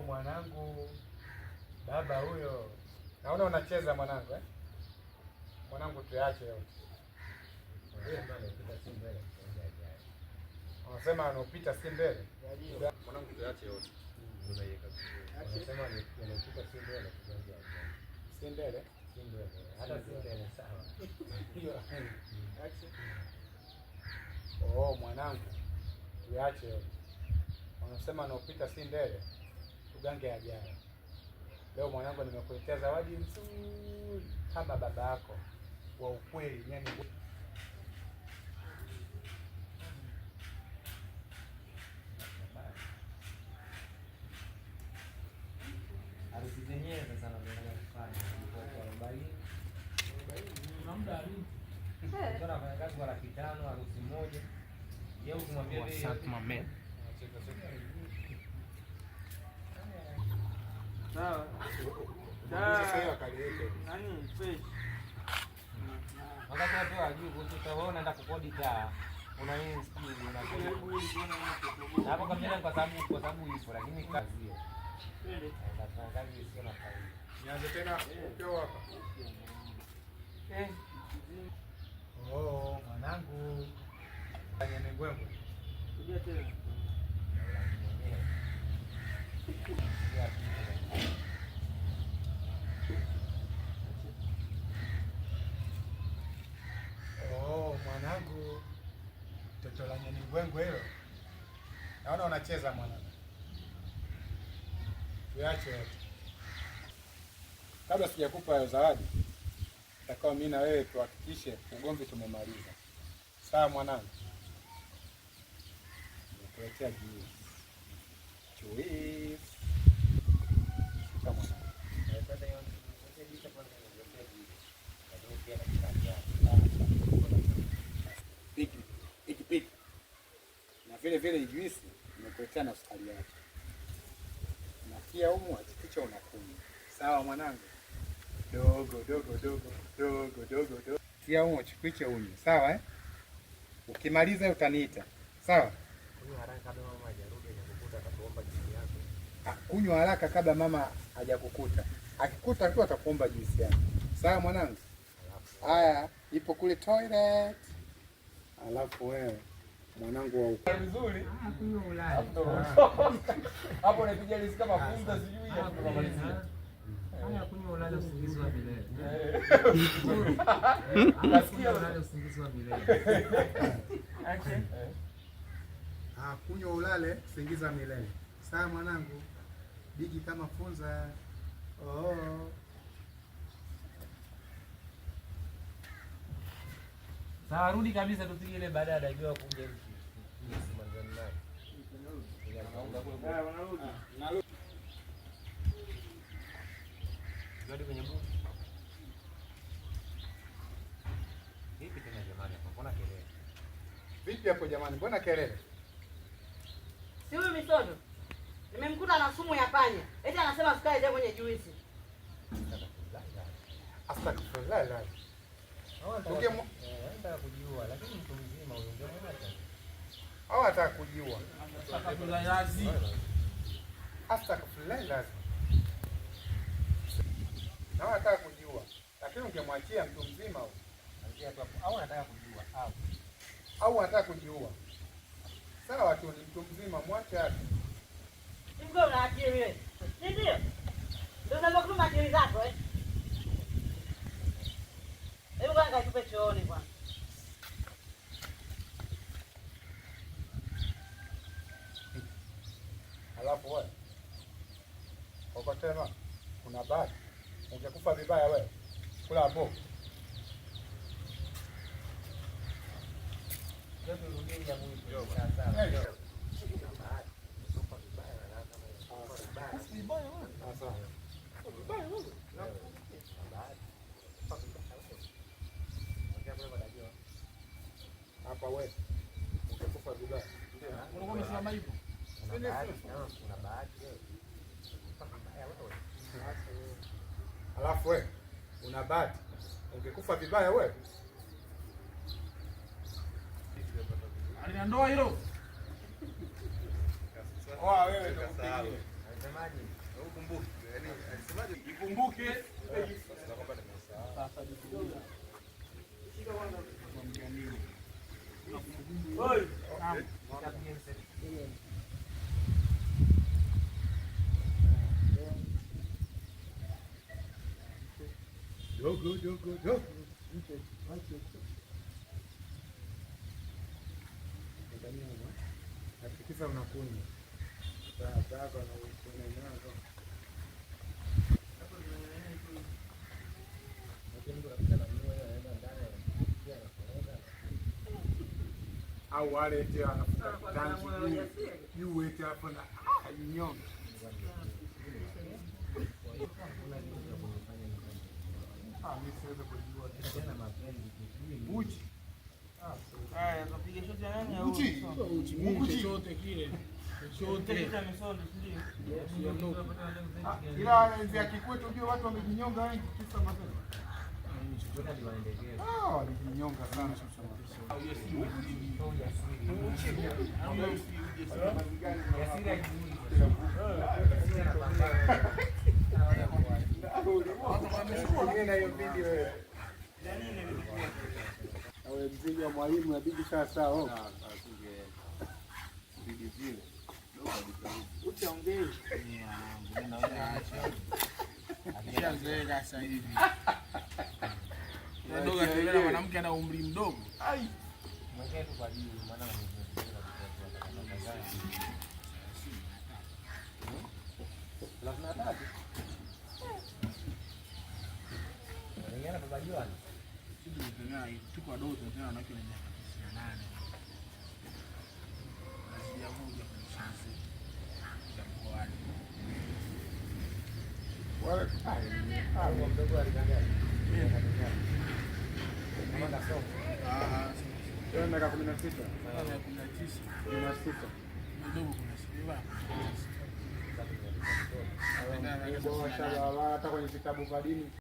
mwanangu, baba huyo. Naona unacheza mwanangu eh? Mwanangu tuache yote. Unasema anopita si mbele. Mwanangu tuache yote. Unasema anopita si mbele. Si mbele? Si mbele. Hata si mbele sawa. Oh, mwanangu tuache yote. Unasema anopita si mbele. Tugange ajayo. Leo mwanangu nimekuletea zawadi nzuri kama baba yako wa ukweli, yani harusi zenyewe sasa na mimi nafanya kwa 40. Kuna muda alini. Ndio nafanya kazi kwa 500 harusi moja. Yeye ukimwambia wewe sawa. Sasa hiyo akalete. Nani fresh? wakati watu hawajui kuhusu taa, wewe unaenda kukodi taa. Una nini speed unakodi. Na hapo kamera kwa sababu ipo lakini kazi hiyo. Ndio. Kazi sio na faida. Nianze tena upeo hapa. Oh, mwanangu. Fanya mengwengo. Kuja tena. Oh, mwanangu. Toto la nyani ngwengo hilo. Naona unacheza mwanangu. Tuache yote. Kabla sijakupa hiyo zawadi, takao mimi na wewe tuhakikishe ugomvi tumemaliza. Sawa mwanangu? Nikuletea juice. Juice. Shika mwanangu. Piki. Na vile vile juice nimekuletea na sukari yake. Na pia humu hakikisha unakunywa. Sawa mwanangu? Dogo. Kia humo chukwiche unywe. Sawa eh? Ukimaliza utaniita. Sawa? Kunywa haraka kabla mama hajarudi anakukuta atakuomba juisi yako. Kunywa haraka kabla mama hajakukuta. Akikuta tu atakuomba juisi yako. Sawa mwanangu? Haya, ipo kule toilet. Alafu wewe mwanangu wa uko vizuri. Kunywa ulali. Hapo unapiga lisi kama funga sijui hapo tunamalizia. Haya kunywa ulali usingizi wa milele. Nasikia ulali usingizi wa milele. Action. Kunywa ulale usingizi wa milele. Sawa mwanangu? Bigi kama funza. Oh. Sawa, rudi kabisa tupige ile baada ya dajua kuja hivi. Simamani naye. Narudi. Ndio kwenye buku. Vipi tena jamani, mbona kelele? Vipi hapo jamani? Mbona kelele? Si huyu Misoto. Nimemkuta na sumu ya panya. Eti anasema sukari ndio mwenye juisi. Astaghfirullah. Nataka kujiua lakini mtu mzima huyo ndio mwenye. Au ataka kujiua. Astaghfirullah. Na anataka kujiua. Lakini ungemwachia mtu mzima huyo. Angia tu hapo. Au anataka kujiua au anataka kujiua. Sawa tu, ni mtu mzima, mwache hapo. Simko una akili wewe. Ndio. Ndio unazokuma akili zako eh. Hebu kwanza tupe chooni kwanza. Alafu wewe. Kwa tena kuna bahati. Ungekufa vibaya wewe. Kula hapo. ndio turudie ya mwili kidogo sasa. Hapa wewe ungekufa vibaya. Unakuwa umesimama hivyo. Kuna bahati wewe. Alafu wewe una bahati. Ungekufa vibaya wewe. Alina ndoa hilo. Wewe ndio Unasemaje? Ukumbuke. Yaani alisemaje? Ikumbuke. Sasa kwamba nimesahau. Sasa jifunza. Shika kwanza kwa nini? Oi. Dogo. Hakikisha unakunywa. Sasa hapa na unaanza. Au wale eti wanafuta tanki juu eti hapo na nyonga. Mimi siwezi kujua tena mapenzi uchi. Haya, tupiga shoti ya nani au Uchi chochote kile. Chochote cha misondo ndio. Ila enzi ya Kikwete unajua watu wamejinyonga wengi kisa mapenzi. Walijinyonga sana sasa. Mziki wa mwalimu nabidi sasa utaongea. Ashazeeka sasa hivi. Ndogo tena mwanamke ana umri mdogo. Ai. Mwekee tu kwa juu maana tuko wadogo tena wanawake wenye miaka 98. Nasikia moja kwenye shansi ya mkoani. wale mdogo alikanyaga. Kama somo. miaka 16. 19. 16. Mdogo kuna sifa. Hata kwenye vitabu vya dini